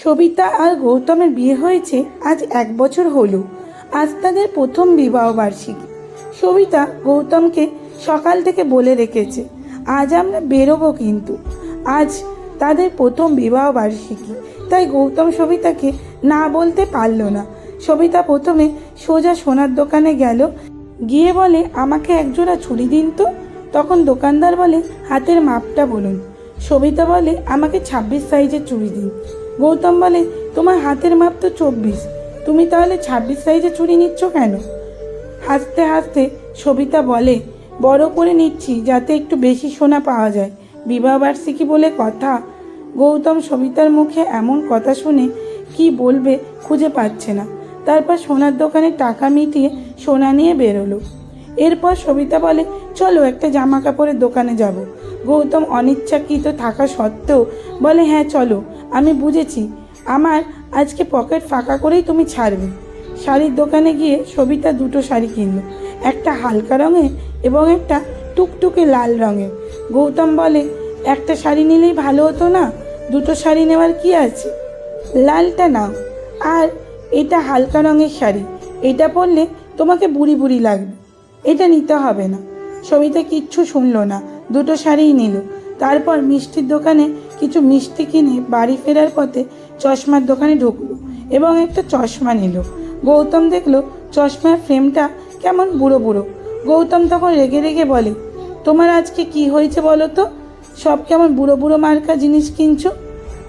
সবিতা আর গৌতমের বিয়ে হয়েছে আজ 1 বছর হলো। আজ তাদের প্রথম বিবাহ বার্ষিকী। সবিতা গৌতমকে সকাল থেকে বলে রেখেছে, আজ আমরা বেরোবো, কিন্তু আজ তাদের প্রথম বিবাহ বার্ষিকী, তাই গৌতম সবিতাকে না বলতে পারল না। সবিতা প্রথমে সোজা সোনার দোকানে গেল, গিয়ে বলে, আমাকে একজোড়া চুড়ি দিন তো। তখন দোকানদার বলে, হাতের মাপটা বলুন। সবিতা বলে, আমাকে 26 সাইজের চুড়ি দিন। গৌতম বলে, তোমার হাতের মাপ তো 24, তুমি তাহলে 26 সাইজের চুড়ি নিচ্ছ কেন? হাসতে হাসতে সবিতা বলে, বড় করে নিচ্ছি যাতে একটু বেশি সোনা পাওয়া যায়, বিবাহবার্ষিকী বলে কথা। গৌতম সবিতার মুখে এমন কথা শুনে কি বলবে খুঁজে পাচ্ছে না। তারপর সোনার দোকানে টাকা মিটিয়ে সোনা নিয়ে বেরোলো। এরপর সবিতা বলে, চলো একটা জামা কাপড়ের দোকানে যাব। গৌতম অনিচ্ছাকৃত থাকা সত্ত্বেও বলে, হ্যাঁ চলো, আমি বুঝেছি, আমার আজকে পকেট ফাঁকা করেই তুমি ছাড়বে। শাড়ির দোকানে গিয়ে সবিতা 2টো শাড়ি কিনলো, একটা হালকা রঙের এবং একটা টুকটুকে লাল রঙের। গৌতম বলে, একটা শাড়ি নিলেই ভালো হতো না? 2টো শাড়ি নেওয়ার কি আছে? লালটা নাও, আর এটা হালকা রঙের শাড়ি, এটা পরলে তোমাকে বুড়ি বুড়ি লাগবে, এটা নিতে হবে না। সবিতা কিচ্ছু শুনলো না, 2টো শাড়িই নিল। তারপর মিষ্টির দোকানে কিছু মিষ্টি কিনে বাড়ি ফেরার পথে চশমার দোকানে ঢুকলো এবং একটা চশমা নিল। গৌতম দেখলো চশমার ফ্রেমটা কেমন বুড়ো বুড়ো। গৌতম তখন রেগে রেগে বলে, তোমার আজকে কি হয়েছে বলো তো, সব কেমন বুড়ো বুড়ো মার্কা জিনিস কিনছো?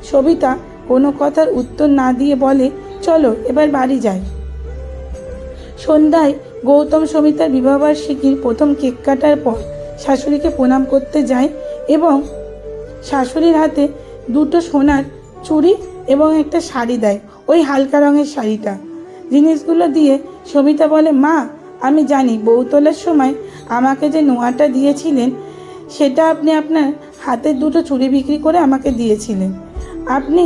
সবিতা কোনো কথার উত্তর না দিয়ে বলে, চলো এবার বাড়ি যাই। সন্ধ্যায় গৌতম সবিতার বিবাহবার্ষিকীর প্রথম কেক কাটার পর শাশুড়িকে প্রণাম করতে যায় এবং শাশুড়ির হাতে 2টো সোনার চুড়ি এবং একটা শাড়ি দেয়, ওই হালকা রঙের শাড়িটা। জিনিসগুলো দিয়ে সবিতা বলে, মা, আমি জানি বউ তোলার সময় আমাকে যে নোয়াটা দিয়েছিলেন সেটা আপনি আপনার হাতের 2টো চুড়ি বিক্রি করে আমাকে দিয়েছিলেন। আপনি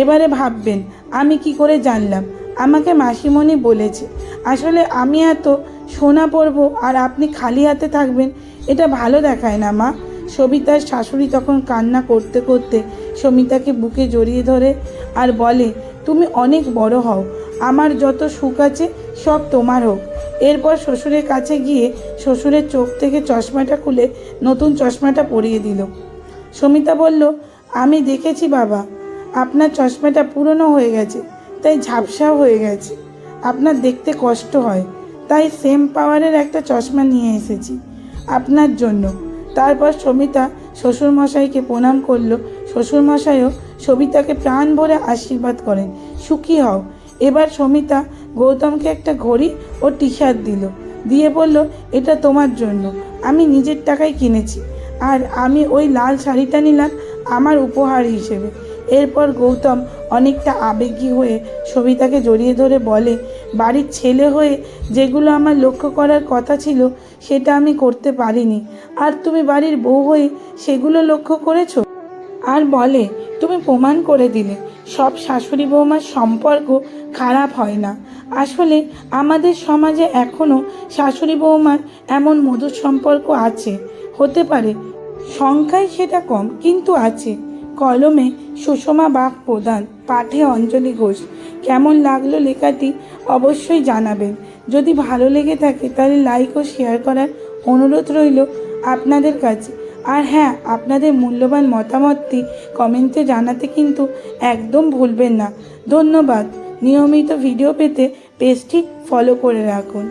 এবারে ভাববেন আমি কি করে জানলাম, আমাকে মাসিমণি বলেছে। আসলে আমি এত সোনা পরবো আর আপনি খালি হাতে থাকবেন, এটা ভালো দেখায় না মা। সবিতার শাশুড়ি তখন কান্না করতে করতে সমিতাকে বুকে জড়িয়ে ধরে আর বলে, তুমি অনেক বড় হও, আমার যত সুখ আছে সব তোমার হোক। এরপর শ্বশুরের কাছে গিয়ে শ্বশুরের চোখ থেকে চশমাটা খুলে নতুন চশমাটা পরিয়ে দিল। সমিতা বলল, আমি দেখেছি বাবা, আপনার চশমাটা পুরনো হয়ে গেছে, তাই ঝাপসাও হয়ে গেছে, আপনার দেখতে কষ্ট হয়, তাই সেম পাওয়ারের একটা চশমা নিয়ে এসেছি আপনার জন্য। তারপর সমিতা শ্বশুরমশাইকে প্রণাম করলো। শ্বশুরমশাইও সবিতাকে প্রাণ ভরে আশীর্বাদ করেন, সুখী হও। এবার সমিতা গৌতমকে একটা ঘড়ি ও টি শার্ট দিল, দিয়ে বলল, এটা তোমার জন্য, আমি নিজের টাকায় কিনেছি, আর আমি ওই লাল শাড়িটা নিলাম আমার উপহার হিসেবে। এরপর গৌতম অনেকটা আবেগী হয়ে সবিতাকে জড়িয়ে ধরে বলে, বাড়ির ছেলে হয়ে যেগুলো আমার লক্ষ্য করার কথা ছিল সেটা আমি করতে পারিনি, আর তুমি বাড়ির বউ হয়ে সেগুলো লক্ষ্য করেছো। আর বলে, তুমি প্রমাণ করে দিলে সব শাশুড়ি বৌমার সম্পর্ক খারাপ হয় না। আসলে আমাদের সমাজে এখনও শাশুড়ি বৌমার এমন মধুর সম্পর্ক আছে, হতে পারে সংখ্যায় সেটা কম, কিন্তু আছে। কলমে সুষমা বাগ প্রধান, পাঠে অঞ্জলি ঘোষ। কেমন লাগলো লেখাটি অবশ্যই জানাবেন। যদি ভালো লেগে থাকে তাহলে লাইক ও শেয়ার করার অনুরোধ রইল আপনাদের কাছে। আর হ্যাঁ, আপনাদের মূল্যবান মতামতটি কমেন্টে জানাতে কিন্তু একদম ভুলবেন না। ধন্যবাদ। নিয়মিত ভিডিও পেতে পেজটি ফলো করে রাখুন।